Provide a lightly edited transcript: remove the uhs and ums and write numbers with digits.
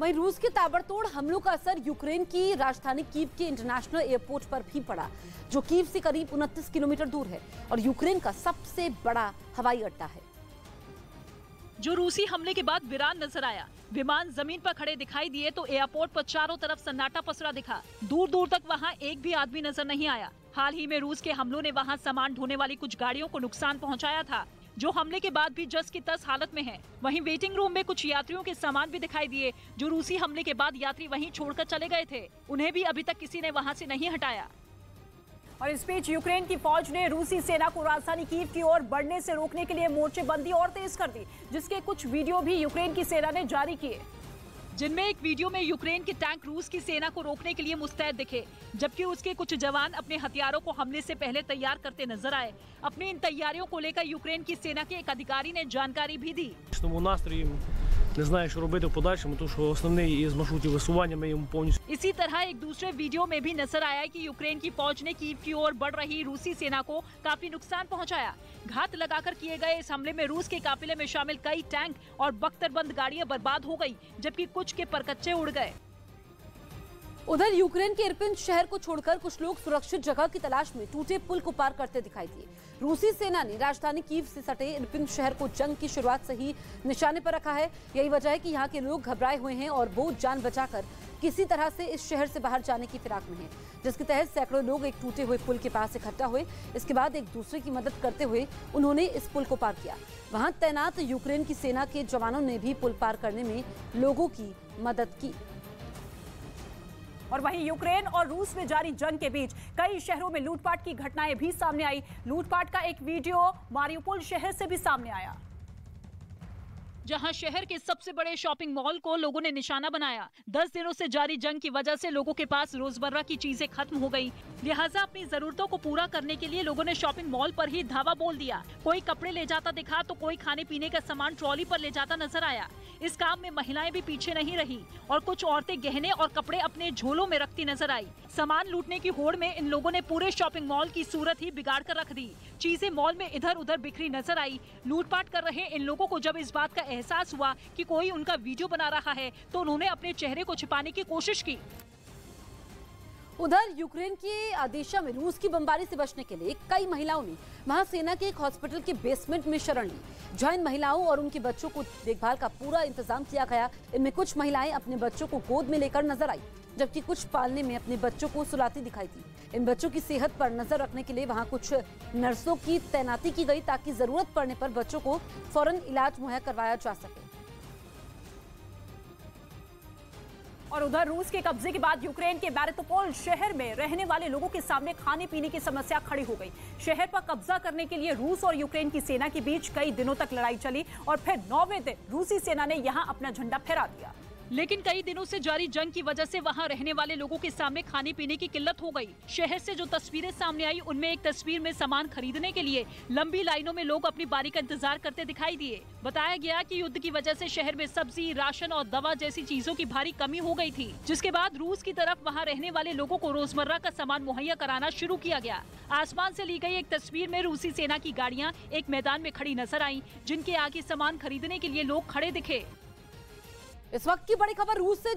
वहीं रूस के ताबड़तोड़ हमलों का असर यूक्रेन की राजधानी कीव के इंटरनेशनल एयरपोर्ट पर भी पड़ा, जो कीव से करीब 29 किलोमीटर दूर है और यूक्रेन का सबसे बड़ा हवाई अड्डा है। जो रूसी हमले के बाद वीरान नजर आया। विमान जमीन पर खड़े दिखाई दिए तो एयरपोर्ट पर चारों तरफ सन्नाटा पसरा दिखा। दूर दूर तक वहां एक भी आदमी नजर नहीं आया। हाल ही में रूस के हमलों ने वहां सामान ढोने वाली कुछ गाड़ियों को नुकसान पहुंचाया था, जो हमले के बाद भी जस की तस हालत में है। वहीं वेटिंग रूम में कुछ यात्रियों के सामान भी दिखाई दिए, जो रूसी हमले के बाद यात्री वहीं छोड़कर चले गए थे। उन्हें भी अभी तक किसी ने वहां से नहीं हटाया। और इस बीच यूक्रेन की फौज ने रूसी सेना को राजधानी कीव की ओर बढ़ने से रोकने के लिए मोर्चेबंदी और तेज कर दी, जिसके कुछ वीडियो भी यूक्रेन की सेना ने जारी किए, जिनमें एक वीडियो में यूक्रेन के टैंक रूस की सेना को रोकने के लिए मुस्तैद दिखे, जबकि उसके कुछ जवान अपने हथियारों को हमले से पहले तैयार करते नजर आए। अपनी इन तैयारियों को लेकर यूक्रेन की सेना के एक अधिकारी ने जानकारी भी दी। Не знаю, що робити в подальшому, тому що основний із маршрутів висування ми йому повністю. इसी तरह एक दूसरे वीडियो में भी नजर आया कि यूक्रेन की फौज ने कीव की ओर बढ़ रही रूसी सेना को काफी नुकसान पहुंचाया। घात लगाकर किए गए इस हमले में रूस के काफिले में शामिल कई टैंक और बख्तरबंद गाड़ियां बर्बाद हो गई, जबकि कुछ के परकच्चे उड़ गए। उधर यूक्रेन के इरपिन शहर को छोड़कर कुछ लोग सुरक्षित जगह की तलाश में टूटे पुल को पार करते दिखाई दिए। रूसी सेना ने राजधानी कीव से सटे इरपिन शहर को जंग की शुरुआत से ही निशाने पर रखा है। यही वजह है कि यहाँ के लोग घबराए हुए हैं और वो जान बचाकर किसी तरह से इस शहर से बाहर जाने की फिराक में हैं, जिसके तहत सैकड़ों लोग एक टूटे हुए पुल के पास इकट्ठा हुए। इसके बाद एक दूसरे की मदद करते हुए उन्होंने इस पुल को पार किया। वहां तैनात यूक्रेन की सेना के जवानों ने भी पुल पार करने में लोगों की मदद की। और वहीं यूक्रेन और रूस में जारी जंग के बीच कई शहरों में लूटपाट की घटनाएं भी सामने आई। लूटपाट का एक वीडियो मारियुपोल शहर से भी सामने आया, जहां शहर के सबसे बड़े शॉपिंग मॉल को लोगों ने निशाना बनाया। 10 दिनों से जारी जंग की वजह से लोगों के पास रोजमर्रा की चीजें खत्म हो गई, लिहाजा अपनी जरूरतों को पूरा करने के लिए लोगों ने शॉपिंग मॉल पर ही धावा बोल दिया। कोई कपड़े ले जाता दिखा तो कोई खाने पीने का सामान ट्रॉली पर ले जाता नजर आया। इस काम में महिलाएं भी पीछे नहीं रही और कुछ औरतें गहने और कपड़े अपने झोलों में रखती नजर आई। सामान लूटने की होड़ में इन लोगों ने पूरे शॉपिंग मॉल की सूरत ही बिगाड़ कर रख दी। चीजें मॉल में इधर उधर बिखरी नजर आई। लूटपाट कर रहे इन लोगों को जब इस बात का एहसास हुआ कि कोई उनका वीडियो बना रहा है, तो उन्होंने अपने चेहरे को छिपाने की कोशिश की। उधर यूक्रेन के ओदेशा में रूस की बमबारी से बचने के लिए कई महिलाओं ने वहां सेना के एक हॉस्पिटल के बेसमेंट में शरण ली, जहां इन महिलाओं और उनके बच्चों को देखभाल का पूरा इंतजाम किया गया। इनमें कुछ महिलाएं अपने बच्चों को गोद में लेकर नजर आई, जबकि कुछ पालने में अपने बच्चों को सुलाती दिखाई दी। इन बच्चों की सेहत पर नजर रखने के लिए वहां कुछ नर्सों की तैनाती की गई, ताकि जरूरत पड़ने पर बच्चों को फौरन इलाज मुहैया करवाया जा सके। और उधर रूस के कब्जे के बाद यूक्रेन के मारियुपोल शहर में रहने वाले लोगों के सामने खाने पीने की समस्या खड़ी हो गई। शहर पर कब्जा करने के लिए रूस और यूक्रेन की सेना के बीच कई दिनों तक लड़ाई चली और फिर 9वें दिन रूसी सेना ने यहां अपना झंडा फहरा दिया। लेकिन कई दिनों से जारी जंग की वजह से वहां रहने वाले लोगों के सामने खाने पीने की किल्लत हो गई। शहर से जो तस्वीरें सामने आई, उनमें एक तस्वीर में सामान खरीदने के लिए लंबी लाइनों में लोग अपनी बारी का इंतजार करते दिखाई दिए। बताया गया कि युद्ध की वजह से शहर में सब्जी, राशन और दवा जैसी चीजों की भारी कमी हो गई थी, जिसके बाद रूस की तरफ वहाँ रहने वाले लोगों को रोजमर्रा का सामान मुहैया कराना शुरू किया गया। आसमान से ली गई एक तस्वीर में रूसी सेना की गाड़ियाँ एक मैदान में खड़ी नजर आई, जिनके आगे सामान खरीदने के लिए लोग खड़े दिखे। इस वक्त की बड़ी खबर रूस से